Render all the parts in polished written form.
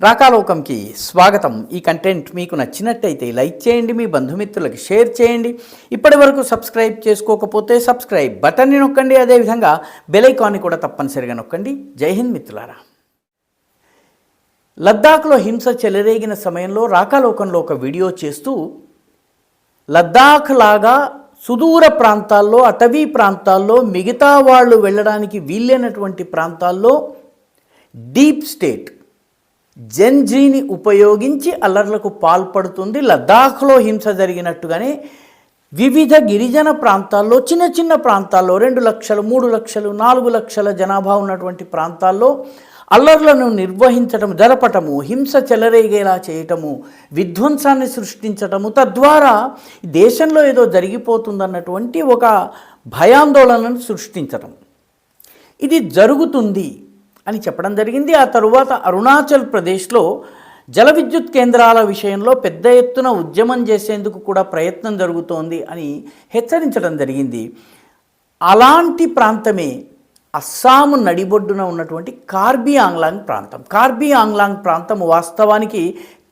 రాకాలోకంకి స్వాగతం. ఈ కంటెంట్ మీకు నచ్చినట్టయితే లైక్ చేయండి, మీ బంధుమిత్రులకు షేర్ చేయండి. ఇప్పటి వరకు సబ్స్క్రైబ్ చేసుకోకపోతే సబ్స్క్రైబ్ బటన్ని నొక్కండి. అదేవిధంగా బెల్ ఐకాన్ని కూడా తప్పనిసరిగా నొక్కండి. జై హింద్ మిత్రులారా. లద్దాఖ్లో హింస చెలరేగిన సమయంలో రాకాలోకంలో ఒక వీడియో చేస్తూ లద్దాఖ్ లాగా సుదూర ప్రాంతాల్లో, అటవీ ప్రాంతాల్లో, మిగతా వాళ్ళు వెళ్ళడానికి వీలైనటువంటి ప్రాంతాల్లో డీప్ స్టేట్ జెన్జీని ఉపయోగించి అల్లర్లకు పాల్పడుతుంది. లద్దాఖ్లో హింస జరిగినట్టుగానే వివిధ గిరిజన ప్రాంతాల్లో, చిన్న చిన్న ప్రాంతాల్లో 2 లక్షలు, 3 లక్షలు, 4 లక్షల జనాభా ఉన్నటువంటి ప్రాంతాల్లో అల్లర్లను నిర్వహించటము, జరపటము, హింస చెలరేగేలా చేయటము, విధ్వంసాన్ని సృష్టించటము, తద్వారా దేశంలో ఏదో జరిగిపోతుందన్నటువంటి ఒక భయాందోళనను సృష్టించటం, ఇది జరుగుతుంది అని చెప్పడం జరిగింది. ఆ తరువాత అరుణాచల్ ప్రదేశ్లో జల విద్యుత్ కేంద్రాల విషయంలో పెద్ద ఎత్తున ఉద్యమం చేసేందుకు కూడా ప్రయత్నం జరుగుతోంది అని హెచ్చరించడం జరిగింది. అలాంటి ప్రాంతమే అస్సాం నడిబొడ్డున ఉన్నటువంటి కార్బీ ఆంగ్లాంగ్ ప్రాంతం. కార్బీ ఆంగ్లాంగ్ ప్రాంతం వాస్తవానికి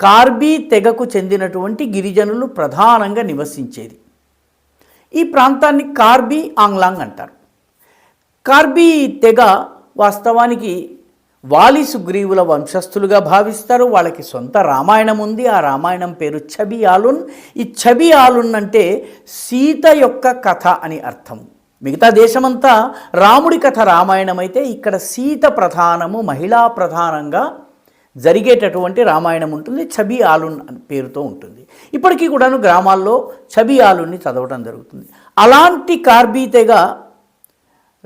కార్బీ తెగకు చెందినటువంటి గిరిజనులు ప్రధానంగా నివసించేది. ఈ ప్రాంతాన్ని కార్బీ ఆంగ్లాంగ్ అంటారు. కార్బీ తెగ వాస్తవానికి వాలి సుగ్రీవుల వంశస్థులుగా భావిస్తారు. వాళ్ళకి సొంత రామాయణం ఉంది. ఆ రామాయణం పేరు ఛబి ఆలున్. ఈ ఛబి ఆలున్ అంటే సీత యొక్క కథ అని అర్థం. మిగతా దేశమంతా రాముడి కథ రామాయణం అయితే ఇక్కడ సీత ప్రధానము, మహిళా ప్రధానంగా జరిగేటటువంటి రామాయణం ఉంటుంది. ఛబి ఆలున్ అని పేరుతో ఉంటుంది. ఇప్పటికీ కూడాను గ్రామాల్లో ఛబి ఆలున్ని చదవడం జరుగుతుంది. అలాంటి కార్బీ తెగ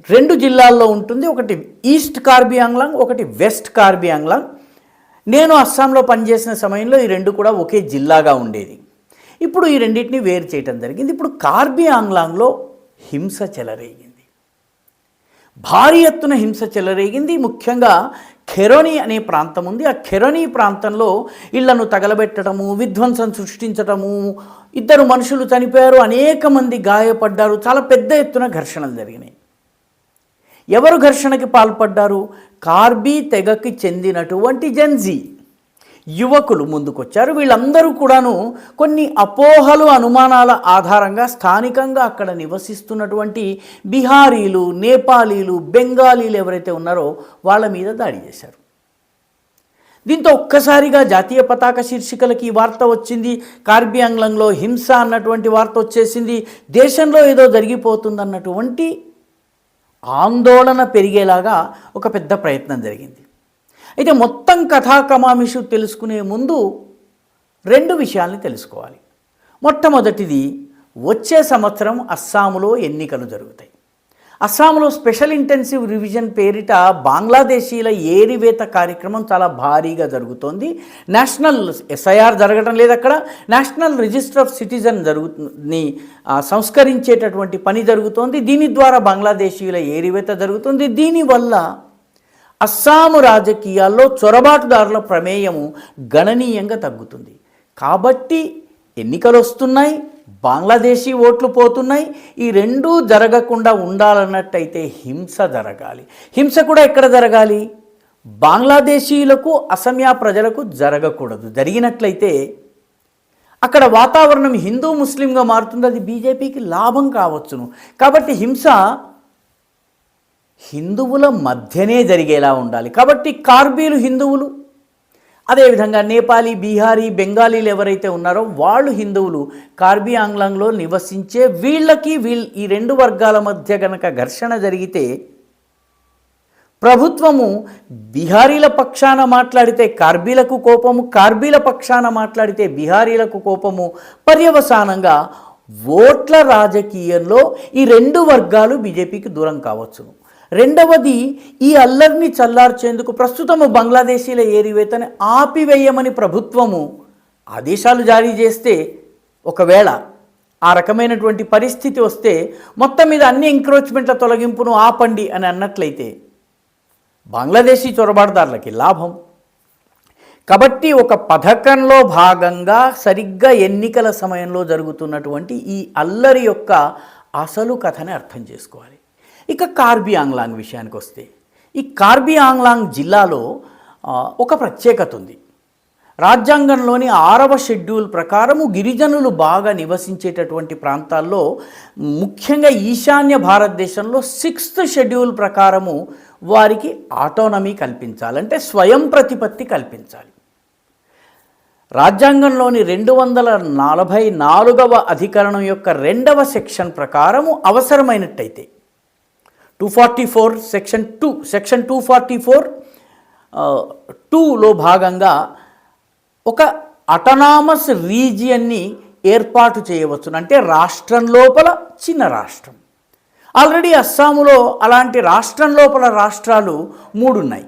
2 జిల్లాల్లో ఉంటుంది. ఒకటి ఈస్ట్ కార్బీ ఆంగ్లాంగ్, ఒకటి వెస్ట్ కార్బీ ఆంగ్లాంగ్. నేను అస్సాంలో పనిచేసిన సమయంలో ఈ 2 కూడా ఒకే జిల్లాగా ఉండేది. ఇప్పుడు ఈ రెండింటిని వేరు చేయటం జరిగింది. ఇప్పుడు కార్బీ ఆంగ్లాంగ్లో హింస చెలరేగింది, భారీ ఎత్తున హింస చెలరేగింది. ముఖ్యంగా ఖెరోని అనే ప్రాంతం ఉంది. ఆ ఖెరోని ప్రాంతంలో ఇళ్లను తగలబెట్టడము, విధ్వంసం సృష్టించటము, 2 మనుషులు చనిపోయారు, అనేక మంది గాయపడ్డారు, చాలా పెద్ద ఎత్తున ఘర్షణలు జరిగినాయి. ఎవరు ఘర్షణకి పాల్పడ్డారు? కార్బీ తెగకి చెందినటువంటి జెన్జీ యువకులు ముందుకొచ్చారు. వీళ్ళందరూ కూడాను కొన్ని అపోహలు, అనుమానాల ఆధారంగా స్థానికంగా అక్కడ నివసిస్తున్నటువంటి బిహారీలు, నేపాలీలు, బెంగాలీలు ఎవరైతే ఉన్నారో వాళ్ళ మీద దాడి చేశారు. దీంతో ఒక్కసారిగా జాతీయ పతాక శీర్షికలకి ఈ వార్త వచ్చింది. కార్బీ ఆంగ్లాంగ్లో హింస అన్నటువంటి వార్త వచ్చేసింది. దేశంలో ఏదో జరిగిపోతుందన్నటువంటి ఆందోళన పెరిగేలాగా ఒక పెద్ద ప్రయత్నం జరిగింది. అయితే మొత్తం కథాకమామిషు తెలుసుకునే ముందు 2 విషయాల్ని తెలుసుకోవాలి. మొట్టమొదటిది, వచ్చే సంవత్సరం అస్సాంలో ఎన్నికలు జరుగుతాయి. అస్సాంలో స్పెషల్ ఇంటెన్సివ్ రివిజన్ పేరిట బంగ్లాదేశీల ఏరివేత కార్యక్రమం చాలా భారీగా జరుగుతోంది. నేషనల్ ఎస్ఐఆర్ జరగడం లేదు అక్కడ. నేషనల్ రిజిస్టర్ ఆఫ్ సిటిజన్ సంస్కరించేటటువంటి పని జరుగుతోంది. దీని ద్వారా బంగ్లాదేశీయుల ఏరివేత జరుగుతుంది. దీనివల్ల అస్సాము రాజకీయాల్లో చొరబాటుదారుల ప్రమేయము గణనీయంగా తగ్గుతుంది. కాబట్టి ఎన్నికలు వస్తున్నాయి, బంగ్లాదేశీ ఓట్లు పోతున్నాయి. ఈ 2 జరగకుండా ఉండాలన్నట్టయితే హింస జరగాలి. హింస కూడా ఎక్కడ జరగాలి? బంగ్లాదేశీయులకు, అసమియా ప్రజలకు జరగకూడదు. జరిగినట్లయితే అక్కడ వాతావరణం హిందూ ముస్లింగా మారుతుంది. అది బీజేపీకి లాభం కావచ్చును. కాబట్టి హింస హిందువుల మధ్యనే జరిగేలా ఉండాలి. కాబట్టి కార్బీలు హిందువులు, అదేవిధంగా నేపాలీ, బీహారీ, బెంగాలీలు ఎవరైతే ఉన్నారో వాళ్ళు హిందువులు. కార్బీ ఆంగ్లాంగ్లో నివసించే వీళ్ళకి ఈ 2 వర్గాల మధ్య గనక ఘర్షణ జరిగితే ప్రభుత్వము బీహారీల పక్షాన మాట్లాడితే కార్బీలకు కోపము, కార్బీల పక్షాన మాట్లాడితే బీహారీలకు కోపము. పర్యవసానంగా ఓట్ల రాజకీయంలో ఈ 2 వర్గాలు బీజేపీకి దూరం కావచ్చును. రెండవది, ఈ అల్లర్ని చల్లార్చేందుకు ప్రస్తుతము బంగ్లాదేశీల ఏరివేతని ఆపివేయమని ప్రభుత్వము ఆదేశాలు జారీ చేస్తే, ఒకవేళ ఆ రకమైనటువంటి పరిస్థితి వస్తే మొత్తం మీద అన్ని ఎంక్రోచ్మెంట్ల తొలగింపును ఆపండి అని అన్నట్లయితే బంగ్లాదేశీ చొరబాటుదారులకి లాభం. కాబట్టి ఒక పథకంలో భాగంగా సరిగ్గా ఎన్నికల సమయంలో జరుగుతున్నటువంటి ఈ అల్లరి యొక్క అసలు కథని అర్థం చేసుకోవాలి. ఇక కార్బీ ఆంగ్లాంగ్ విషయానికి వస్తే, ఈ కార్బీ ఆంగ్లాంగ్ జిల్లాలో ఒక ప్రత్యేకత ఉంది. రాజ్యాంగంలోని 6వ షెడ్యూల్ ప్రకారము గిరిజనులు బాగా నివసించేటటువంటి ప్రాంతాల్లో, ముఖ్యంగా ఈశాన్య భారతదేశంలో 6th షెడ్యూల్ ప్రకారము వారికి ఆటోనమీ కల్పించాలంటే స్వయం ప్రతిపత్తి కల్పించాలి. రాజ్యాంగంలోని 244వ అధికరణం యొక్క 2వ సెక్షన్ ప్రకారము అవసరమైనట్టయితే 244 సెక్షన్ 244(2)లో భాగంగా ఒక అటానమస్ రీజియన్ని ఏర్పాటు చేయవచ్చును. అంటే రాష్ట్రం లోపల చిన్న రాష్ట్రం. ఆల్రెడీ అస్సాములో అలాంటి రాష్ట్రం లోపల రాష్ట్రాలు 3 ఉన్నాయి.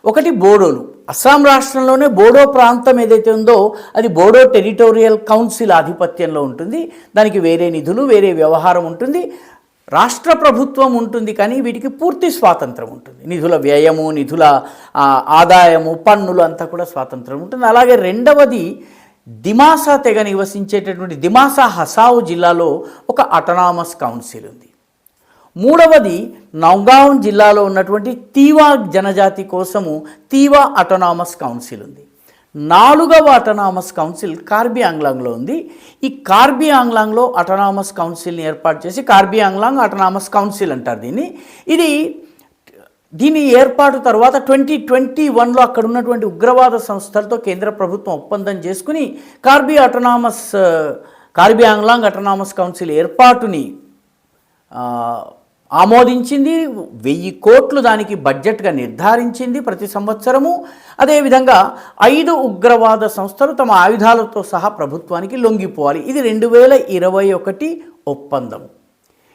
ఒకటి బోడోలు. అస్సాం రాష్ట్రంలోనే బోడో ప్రాంతం ఏదైతే ఉందో అది బోడో టెరిటోరియల్ కౌన్సిల్ ఆధిపత్యంలో ఉంటుంది. దానికి వేరే నిధులు, వేరే వ్యవహారం ఉంటుంది. రాష్ట్ర ప్రభుత్వం ఉంటుంది, కానీ వీటికి పూర్తి స్వాతంత్రం ఉంటుంది. నిధుల వ్యయము, నిధుల ఆదాయము, పన్నులు అంతా కూడా స్వాతంత్రం ఉంటుంది. అలాగే రెండవది దిమాసా తెగ నివసించేటటువంటి దిమాసా హసావు జిల్లాలో ఒక అటానమస్ కౌన్సిల్ ఉంది. మూడవది నౌగావ్ జిల్లాలో ఉన్నటువంటి తీవా జనజాతి కోసము తీవా అటానమస్ కౌన్సిల్ ఉంది. 4వ అటానమస్ కౌన్సిల్ కార్బీ ఆంగ్లాంగ్లో ఉంది. ఈ కార్బీ ఆంగ్లాంగ్లో అటానమస్ కౌన్సిల్ని ఏర్పాటు చేసి కార్బీ ఆంగ్లాంగ్ అటానమస్ కౌన్సిల్ అంటారు దీన్ని. దీని ఏర్పాటు తర్వాత 2021లో అక్కడ ఉన్నటువంటి ఉగ్రవాద సంస్థలతో కేంద్ర ప్రభుత్వం ఒప్పందం చేసుకుని కార్బీ ఆంగ్లాంగ్ అటానమస్ కౌన్సిల్ ఏర్పాటుని ఆమోదించింది. 1000 కోట్లు దానికి బడ్జెట్గా నిర్ధారించింది ప్రతి సంవత్సరము. అదేవిధంగా 5 ఉగ్రవాద సంస్థలు తమ ఆయుధాలతో సహా ప్రభుత్వానికి లొంగిపోవాలి. ఇది 2021 ఒప్పందం.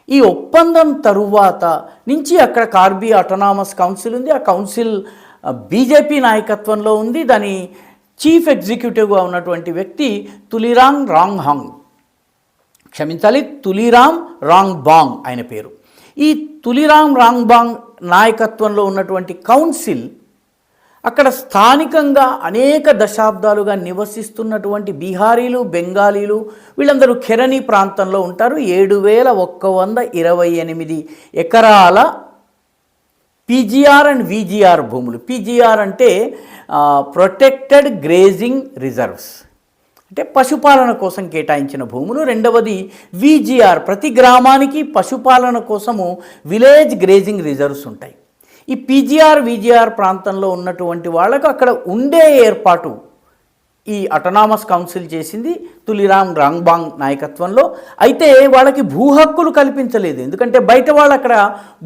ఈ ఒప్పందం తరువాత నుంచి అక్కడ కార్బీ అటానమస్ కౌన్సిల్ ఉంది. ఆ కౌన్సిల్ బీజేపీ నాయకత్వంలో ఉంది. దాని చీఫ్ ఎగ్జిక్యూటివ్గా ఉన్నటువంటి వ్యక్తి తులిరామ్ రాంగ్బాంగ్ ఆయన పేరు. ఈ తులిరామ్ రాంగ్బాంగ్ నాయకత్వంలో ఉన్నటువంటి కౌన్సిల్ అక్కడ స్థానికంగా అనేక దశాబ్దాలుగా నివసిస్తున్నటువంటి బీహారీలు, బెంగాలీలు వీళ్ళందరూ కెరని ప్రాంతంలో ఉంటారు. 7128 ఎకరాల పీజీఆర్ అండ్ వీజీఆర్ భూములు. పీజీఆర్ అంటే ప్రొటెక్టెడ్ గ్రేజింగ్ రిజర్వ్స్, అంటే పశుపాలన కోసం కేటాయించిన భూములు. రెండవది వీజీఆర్, ప్రతి గ్రామానికి పశుపాలన కోసము విలేజ్ గ్రేజింగ్ రిజర్వ్స్ ఉంటాయి. ఈ పీజీఆర్, వీజీఆర్ ప్రాంతంలో ఉన్నటువంటి వాళ్ళకు అక్కడ ఉండే ఏర్పాటు ఈ అటానమస్ కౌన్సిల్ చేసింది తులిరామ్ రాంగ్బాంగ్ నాయకత్వంలో. అయితే వాళ్ళకి భూ హక్కులు కల్పించలేదు, ఎందుకంటే బయట వాళ్ళు అక్కడ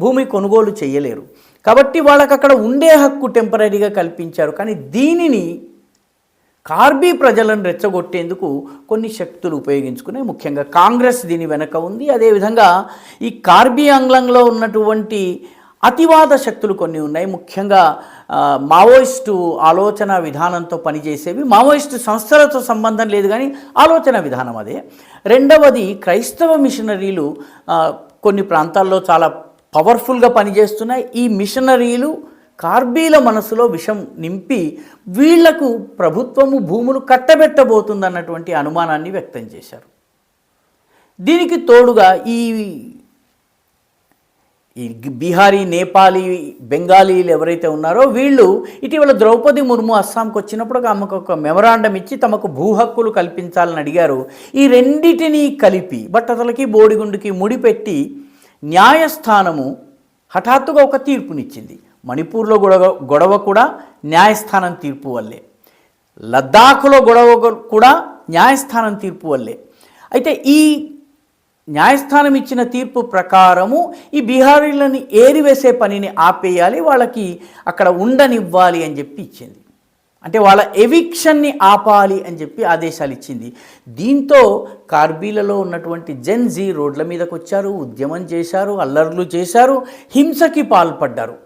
భూమి కొనుగోలు చేయలేరు. కాబట్టి వాళ్ళకి అక్కడ ఉండే హక్కు టెంపరీగా కల్పించారు. కానీ దీనిని కార్బీ ప్రజలను రెచ్చగొట్టేందుకు కొన్ని శక్తులు ఉపయోగించుకునే, ముఖ్యంగా కాంగ్రెస్ దీని వెనక ఉంది. అదేవిధంగా ఈ కార్బీ ఆంగ్లంలో ఉన్నటువంటి అతివాద శక్తులు కొన్ని ఉన్నాయి. ముఖ్యంగా మావోయిస్టు ఆలోచన విధానంతో పనిచేసేవి. మావోయిస్టు సంస్థలతో సంబంధం లేదు, కానీ ఆలోచన విధానం అదే. రెండవది క్రైస్తవ మిషనరీలు కొన్ని ప్రాంతాల్లో చాలా పవర్ఫుల్గా పనిచేస్తున్నాయి. ఈ మిషనరీలు కార్బీల మనసులో విషం నింపి వీళ్లకు ప్రభుత్వము భూములు కట్టబెట్టబోతుందన్నటువంటి అనుమానాన్ని వ్యక్తం చేశారు. దీనికి తోడుగా ఈ బీహారీ, నేపాలీ, బెంగాలీలు ఎవరైతే ఉన్నారో వీళ్ళు ఇటీవల ద్రౌపది ముర్ము అస్సాంకి వచ్చినప్పుడు ఆమెకు ఒక మెమరాండం ఇచ్చి తమకు భూ హక్కులు కల్పించాలని అడిగారు. ఈ రెండిటినీ కలిపి బట్టతలకి బోడిగుండుకి ముడిపెట్టి న్యాయస్థానము హఠాత్తుగా ఒక తీర్పునిచ్చింది. మణిపూర్లో గొడవ కూడా న్యాయస్థానం తీర్పు వల్లే, లద్దాఖ్లో గొడవ కూడా న్యాయస్థానం తీర్పు వల్లే. అయితే ఈ న్యాయస్థానం ఇచ్చిన తీర్పు ప్రకారము ఈ బీహారీలను ఏరివేసే పనిని ఆపేయాలి, వాళ్ళకి అక్కడ ఉండనివ్వాలి అని చెప్పి ఇచ్చింది. అంటే వాళ్ళ ఎవిక్షన్ని ఆపాలి అని చెప్పి ఆదేశాలు ఇచ్చింది. దీంతో కార్బీలలో ఉన్నటువంటి జెన్జీ రోడ్ల మీదకి వచ్చారు, ఉద్యమం చేశారు, అల్లర్లు చేశారు, హింసకి పాల్పడ్డారు.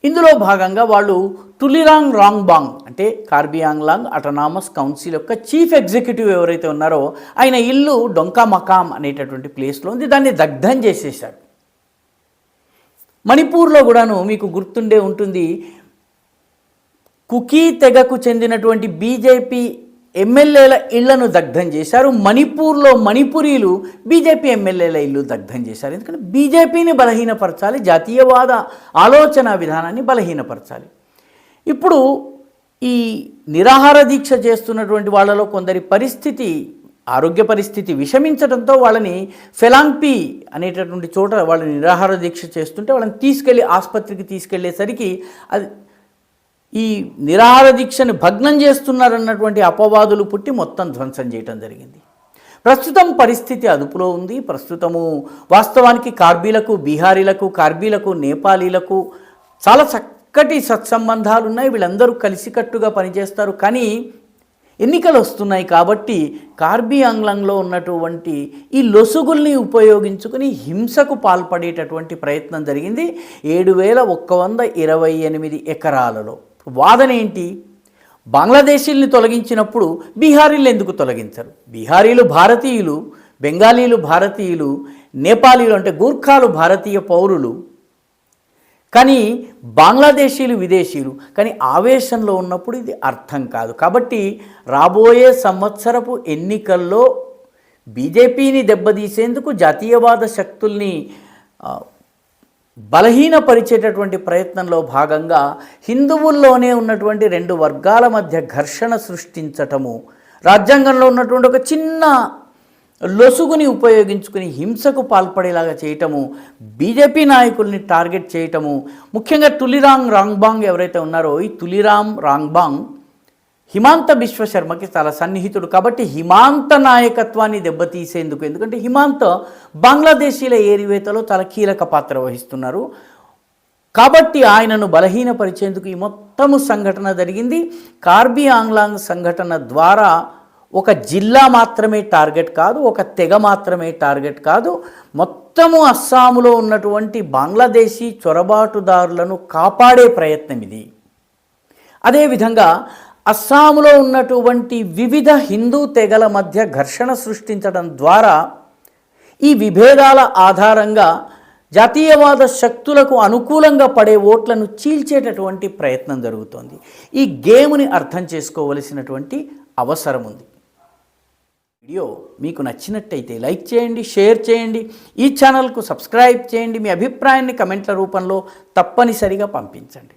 ఇందులో భాగంగా వాళ్ళు తులిరామ్ రాంగ్బాంగ్ అంటే కార్బీ ఆంగ్లాంగ్ అటానమస్ కౌన్సిల్ యొక్క చీఫ్ ఎగ్జిక్యూటివ్ ఎవరైతే ఉన్నారో ఆయన ఇల్లు డొంకా మకాం అనేటటువంటి ప్లేస్లో ఉంది. దాన్ని దగ్ధం చేసేశారు. మణిపూర్లో కూడాను మీకు గుర్తుండే ఉంటుంది, కుకీ తెగకు చెందినటువంటి బీజేపీ ఎమ్మెల్యేల ఇళ్లను దగ్ధం చేశారు. మణిపూర్లో మణిపురీలు బీజేపీ ఎమ్మెల్యేల ఇల్లు దగ్ధం చేశారు. ఎందుకంటే బీజేపీని బలహీనపరచాలి, జాతీయవాద ఆలోచన విధానాన్ని బలహీనపరచాలి. ఇప్పుడు ఈ నిరాహార దీక్ష చేస్తున్నటువంటి వాళ్ళలో కొందరి పరిస్థితి, ఆరోగ్య పరిస్థితి విషమించడంతో వాళ్ళని ఫెలాంగ్పీ అనేటటువంటి చోట వాళ్ళని నిరాహార దీక్ష చేస్తుంటే వాళ్ళని తీసుకెళ్ళి ఆసుపత్రికి తీసుకెళ్లేసరికి అది ఈ నిరాహార దీక్షను భగ్నం చేస్తున్నారన్నటువంటి అపవాదులు పుట్టి మొత్తం ధ్వంసం చేయటం జరిగింది. ప్రస్తుతం పరిస్థితి అదుపులో ఉంది. ప్రస్తుతము వాస్తవానికి కార్బీలకు, బీహారీలకు, కార్బీలకు, నేపాలీలకు చాలా చక్కటి సత్సంబంధాలు ఉన్నాయి. వీళ్ళందరూ కలిసికట్టుగా పనిచేస్తారు. కానీ ఎన్నికలు వస్తున్నాయి కాబట్టి కార్బీ ఆంగ్లంలో ఉన్నటువంటి ఈ లొసుగుల్ని ఉపయోగించుకుని హింసకు పాల్పడేటటువంటి ప్రయత్నం జరిగింది 7128 ఎకరాలలో. వాదన ఏంటి? బంగ్లాదేశీల్ని తొలగించినప్పుడు బీహారీలు ఎందుకు తొలగించరు? బీహారీలు భారతీయులు, బెంగాలీలు భారతీయులు, నేపాలీలు అంటే గూర్ఖాలు భారతీయ పౌరులు, కానీ బంగ్లాదేశీలు విదేశీయులు. కానీ ఆవేశంలో ఉన్నప్పుడు ఇది అర్థం కాదు. కాబట్టి రాబోయే సంవత్సరపు ఎన్నికల్లో బీజేపీని దెబ్బతీసేందుకు జాతీయవాద శక్తుల్ని బలహీనపరిచేటటువంటి ప్రయత్నంలో భాగంగా హిందువుల్లోనే ఉన్నటువంటి రెండు వర్గాల మధ్య ఘర్షణ సృష్టించటము, రాజ్యాంగంలో ఉన్నటువంటి ఒక చిన్న లొసుగుని ఉపయోగించుకుని హింసకు పాల్పడేలాగా చేయటము, బీజేపీ నాయకుల్ని టార్గెట్ చేయటము. ముఖ్యంగా తులిరామ్ రాంగ్బాంగ్ ఎవరైతే ఉన్నారో, ఈ తులిరామ్ రాంగ్బాంగ్ హిమాంత బిశ్వ శర్మకి చాలా సన్నిహితుడు. కాబట్టి హిమాంత నాయకత్వాన్ని దెబ్బతీసేందుకు, ఎందుకంటే హిమాంత బంగ్లాదేశీల ఏరివేతలో చాలా కీలక పాత్ర వహిస్తున్నారు కాబట్టి ఆయనను బలహీనపరిచేందుకు ఈ మొత్తము సంఘటన జరిగింది. కార్బీ ఆంగ్లాంగ్ సంఘటన ద్వారా ఒక జిల్లా మాత్రమే టార్గెట్ కాదు, ఒక తెగ మాత్రమే టార్గెట్ కాదు, మొత్తము అస్సాములో ఉన్నటువంటి బంగ్లాదేశీ చొరబాటుదారులను కాపాడే ప్రయత్నం ఇది. అదేవిధంగా అస్సాములో ఉన్నటువంటి వివిధ హిందూ తెగల మధ్య ఘర్షణ సృష్టించడం ద్వారా ఈ విభేదాల ఆధారంగా జాతీయవాద శక్తులకు అనుకూలంగా పడే ఓట్లను చీల్చేటటువంటి ప్రయత్నం జరుగుతోంది. ఈ గేమ్ని అర్థం చేసుకోవలసినటువంటి అవసరం ఉంది. వీడియో మీకు నచ్చినట్టయితే లైక్ చేయండి, షేర్ చేయండి, ఈ ఛానల్కు సబ్స్క్రైబ్ చేయండి. మీ అభిప్రాయాన్ని కమెంట్ల రూపంలో తప్పనిసరిగా పంపించండి.